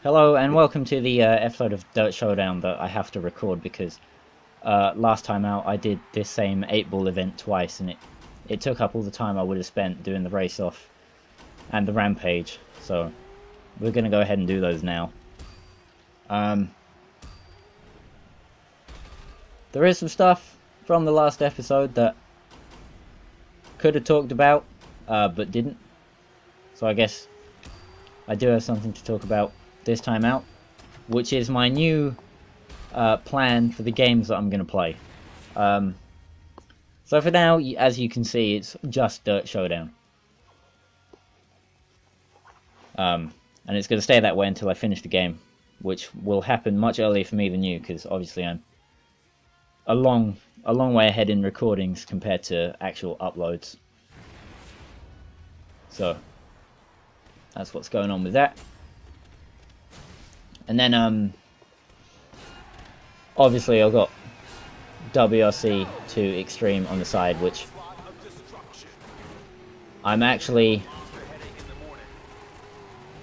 Hello and welcome to the episode of Dirt Showdown that I have to record because last time out I did this same 8-ball event twice and it took up all the time I would have spent doing the race off and the rampage, so we're going to go ahead and do those now. There is some stuff from the last episode that could have talked about but didn't, so I guess I do have something to talk about this time out, which is my new plan for the games that I'm going to play. So for now, as you can see, it's just Dirt Showdown. And it's going to stay that way until I finish the game, which will happen much earlier for me than you, because obviously I'm a long way ahead in recordings compared to actual uploads. So that's what's going on with that. And then, obviously I've got WRC to Extreme on the side, which I'm actually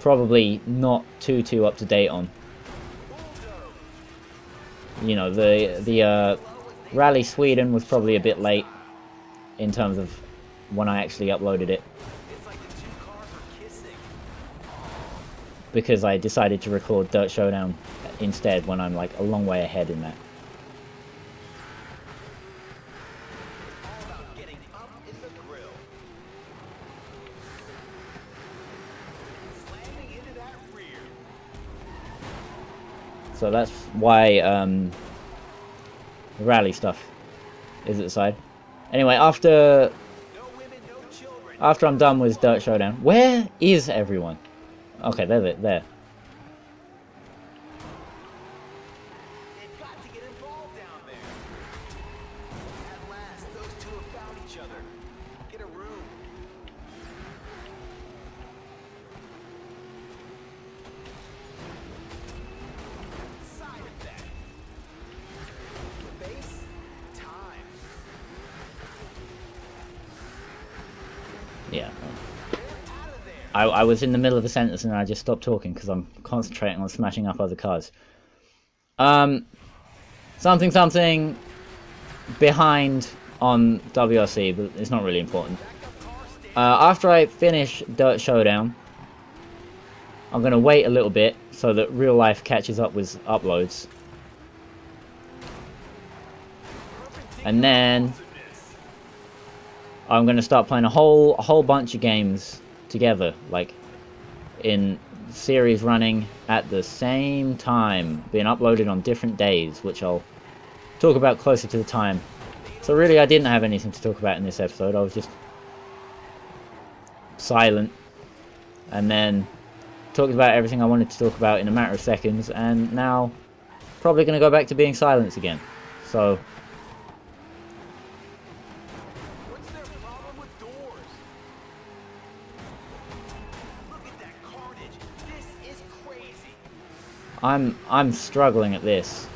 probably not too up to date on. You know, the Rally Sweden was probably a bit late in terms of when I actually uploaded it, because I decided to record Dirt Showdown instead when I'm like a long way ahead in that. So that's why the rally stuff is at the side. Anyway, after I'm done with Dirt Showdown, where is everyone? Okay, there. They've got to get involved down there. At last, those two have found each other. Get a room. Side of that. Base time. Yeah. I was in the middle of a sentence and I just stopped talking because I'm concentrating on smashing up other cars. Something behind on WRC, but it's not really important. After I finish Dirt Showdown, I'm going to wait a little bit so that real life catches up with uploads. And then I'm going to start playing a whole bunch of games together, like in series running at the same time, being uploaded on different days, which I'll talk about closer to the time. So really I didn't have anything to talk about in this episode. I was just silent and then talked about everything I wanted to talk about in a matter of seconds, and now probably going to go back to being silent again. So I'm struggling at this.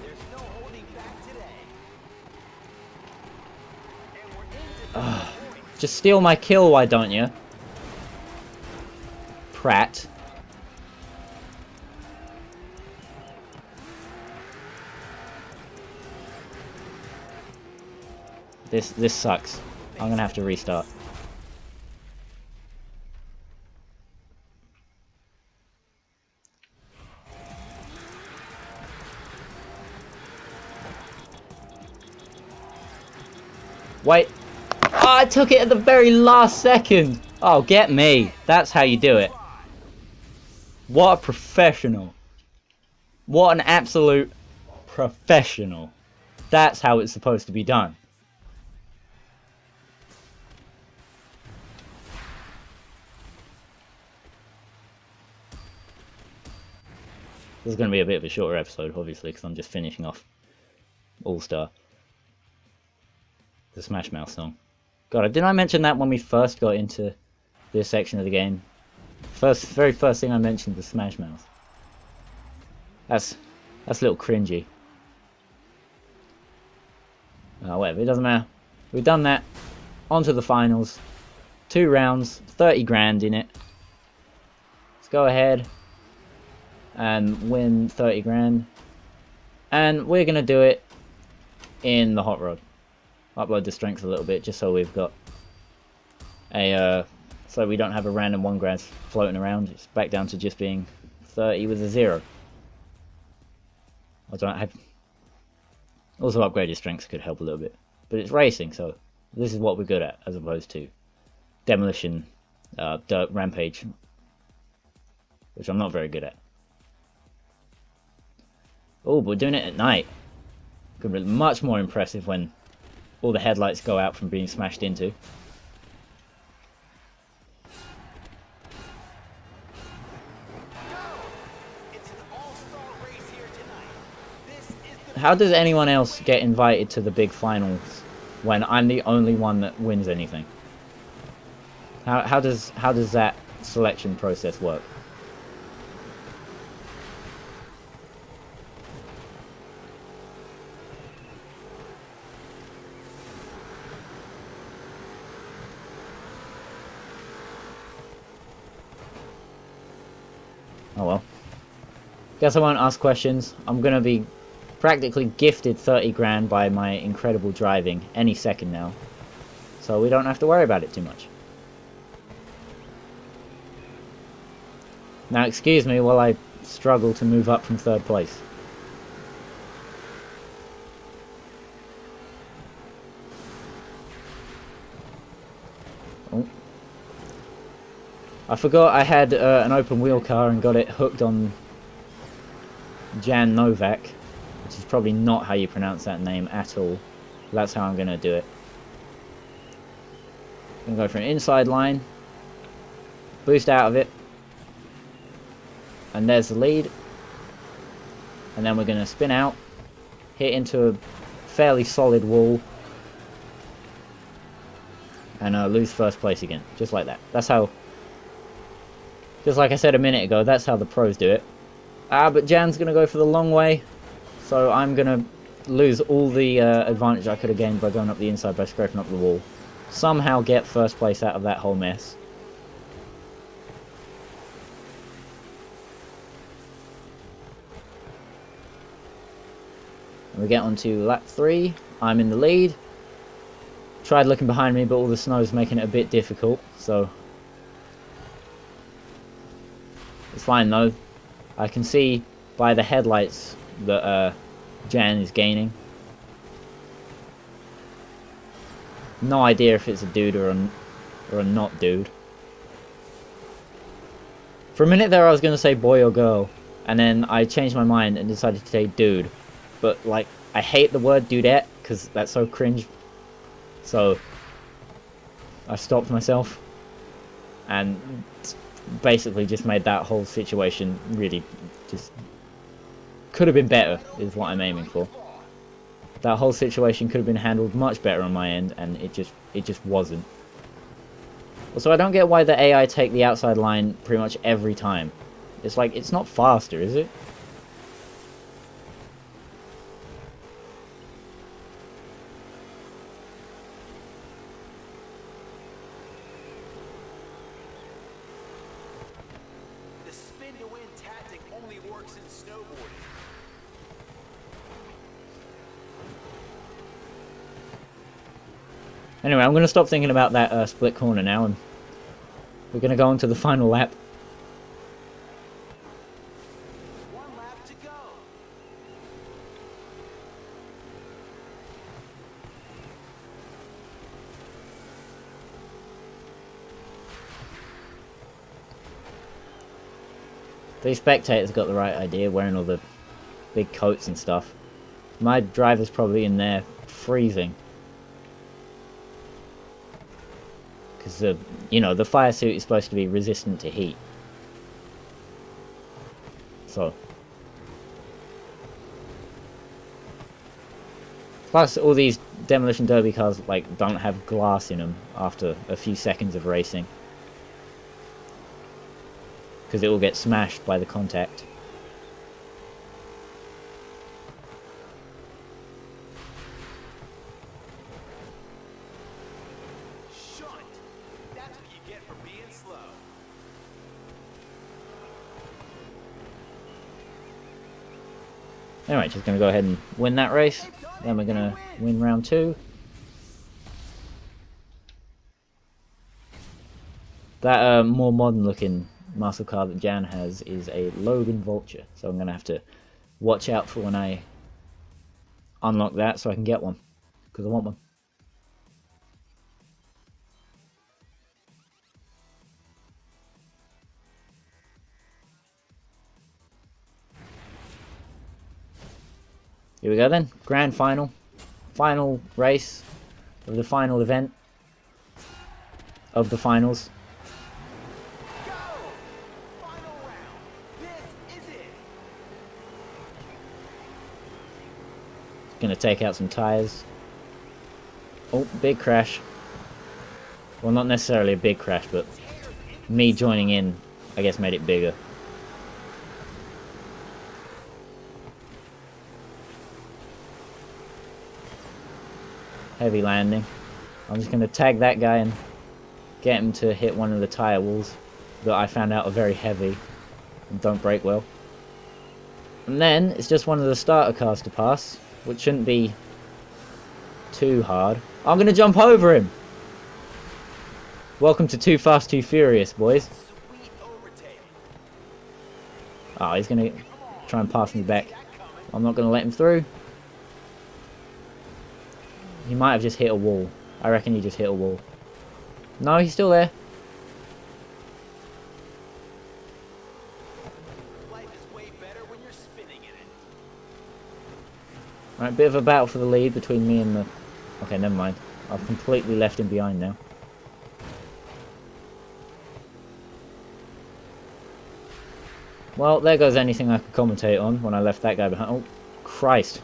There's no holding back today. Just steal my kill, why don't you? Prat. This sucks. I'm gonna have to restart. Wait. Oh, I took it at the very last second. Oh, get me. That's how you do it. What a professional. What an absolute professional. That's how it's supposed to be done. This is going to be a bit of a shorter episode, obviously, because I'm just finishing off All-Star. The Smash Mouth song. God, didn't I mention that when we first got into this section of the game? Very first thing I mentioned was Smash Mouth. That's a little cringy. Oh, whatever, it doesn't matter. We've done that. On to the finals. 2 rounds, 30 grand in it. go ahead and win 30 grand. And we're going to do it in the hot rod. Upload the strength a little bit just so we've got a, so we don't have a random 1 grand floating around. It's back down to just being 30 with a 0. I don't have... Also upgraded strengths could help a little bit. But it's racing, so this is what we're good at, as opposed to demolition, dirt rampage, which I'm not very good at. Oh, but we're doing it at night. Could be much more impressive when all the headlights go out from being smashed into. How does anyone else get invited to the big finals when I'm the only one that wins anything? How does that selection process work? Oh well. Guess I won't ask questions. I'm gonna be practically gifted 30 grand by my incredible driving any second now. So we don't have to worry about it too much. Now excuse me while I struggle to move up from 3rd place. Oh. I forgot I had an open wheel car and got it hooked on Jan Novak, which is probably not how you pronounce that name at all. That's how I'm going to do it. I'm going to go for an inside line, boost out of it, and there's the lead. And then we're going to spin out, hit into a fairly solid wall, and lose 1st place again, just like that. That's how, just like I said a minute ago, that's how the pros do it. But Jan's going to go for the long way, so I'm going to lose all the advantage I could have gained by going up the inside by scraping up the wall. Somehow get 1st place out of that whole mess. And we get on to lap 3. I'm in the lead. Tried looking behind me, but all the snow's making it a bit difficult, so it's fine though. I can see by the headlights that Jan is gaining. No idea if it's a dude or a not dude. For a minute there I was going to say boy or girl, and then I changed my mind and decided to say dude. But like, I hate the word dudette because that's so cringe. So I stopped myself and basically just made that whole situation really just could have been better is what I'm aiming for. That whole situation could have been handled much better on my end, and it just wasn't. Also, I don't get why the AI take the outside line pretty much every time. It's like, it's not faster, is it? Anyway, I'm going to stop thinking about that split corner now, and we're going to go on to the final lap. One lap to go. These spectators got the right idea, wearing all the big coats and stuff. My driver's probably in there freezing. Because you know, the fire suit is supposed to be resistant to heat. So. Plus, all these demolition derby cars like don't have glass in them after a few seconds of racing, because it will get smashed by the contact. Anyway, just going to go ahead and win that race. Then we're going to win round 2. That more modern looking muscle car that Jan has is a Logan Vulture. So I'm going to have to watch out for when I unlock that so I can get one. Because I want one. Here we go then. Grand final. Final race of the final event of the finals. Go! Final round. This is it. Gonna take out some tires. Oh, big crash. Well, not necessarily a big crash, but me joining in, I guess, made it bigger. Heavy landing. I'm just gonna tag that guy and get him to hit one of the tire walls that I found out are very heavy and don't break well. And then it's just one of the starter cars to pass, which shouldn't be too hard. I'm gonna jump over him. Welcome to Too Fast, Too Furious, boys. Sweet overtake. Oh, he's gonna try and pass me back. I'm not gonna let him through. He might have just hit a wall. I reckon he just hit a wall. No, he's still there. Life is way better when you're spinning in it. Right, bit of a battle for the lead between me and the... Okay, never mind. I've completely left him behind now. Well, there goes anything I could commentate on when I left that guy behind. Oh, Christ.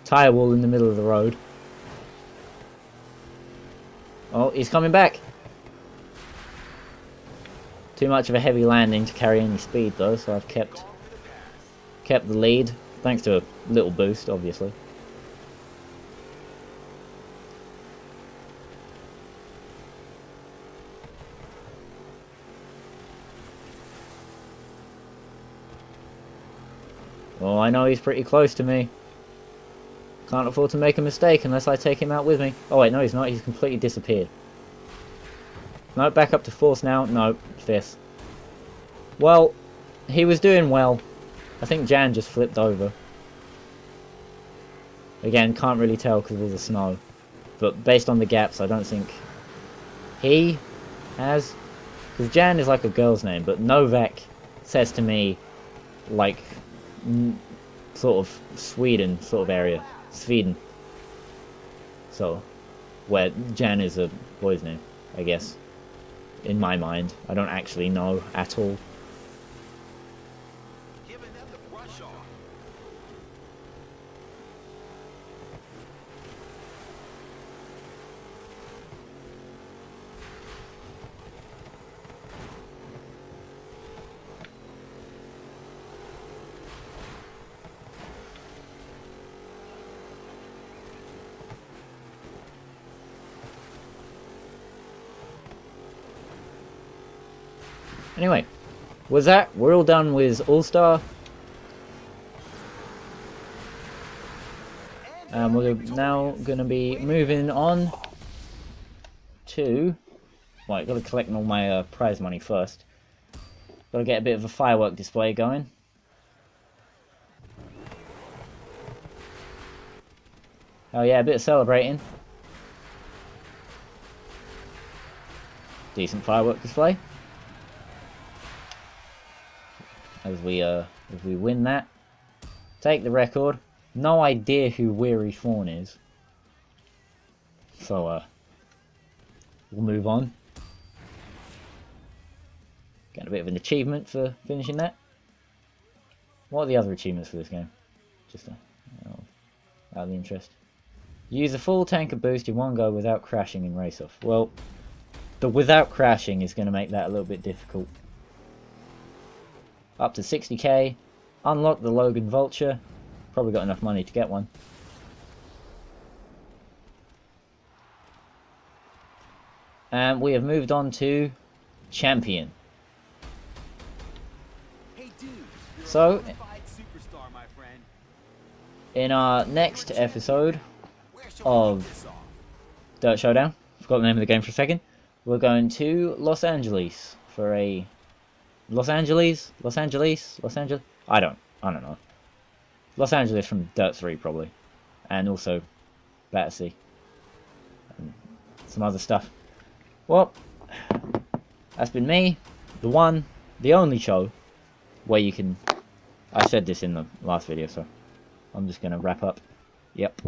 Tire wall in the middle of the road. Oh, he's coming back. Too much of a heavy landing to carry any speed though, so I've kept the lead, thanks to a little boost, obviously. Oh, I know he's pretty close to me. Can't afford to make a mistake unless I take him out with me. Oh wait, no he's not, he's completely disappeared. No, back up to fourth now. No, fifth. Well, he was doing well. I think Jan just flipped over. Again, can't really tell because of all the snow. But based on the gaps, I don't think he has. Because Jan is like a girl's name, but Novak says to me like sort of Sweden sort of area. Sweden. So, where Jan is a boy's name, I guess. In my mind. I don't actually know at all. Giving them the brush off. Anyway, with that, we're all done with All-Star. And we're now going to be moving on to... Right, got to collect all my prize money first. Got to get a bit of a firework display going. Oh yeah, a bit of celebrating. Decent firework display. As we win that, take the record. No idea who Weary Fawn is, so we'll move on. Get a bit of an achievement for finishing that. What are the other achievements for this game? Just out of the interest. Use a full tank of boost in one go without crashing in race off. Well, the without crashing is going to make that a little bit difficult. Up to 60k, unlock the Logan Vulture, probably got enough money to get one. And we have moved on to Champion. Hey dude, you're So, a superstar, my friend. in our next episode Where shall we of kick this off? Dirt Showdown, forgot the name of the game for a second, we're going to Los Angeles for a... Los Angeles? I don't know. Los Angeles from Dirt 3 probably. And also Battersea. And some other stuff. Well, that's been me. The one, the only show where you can... I said this in the last video, so I'm just going to wrap up. Yep.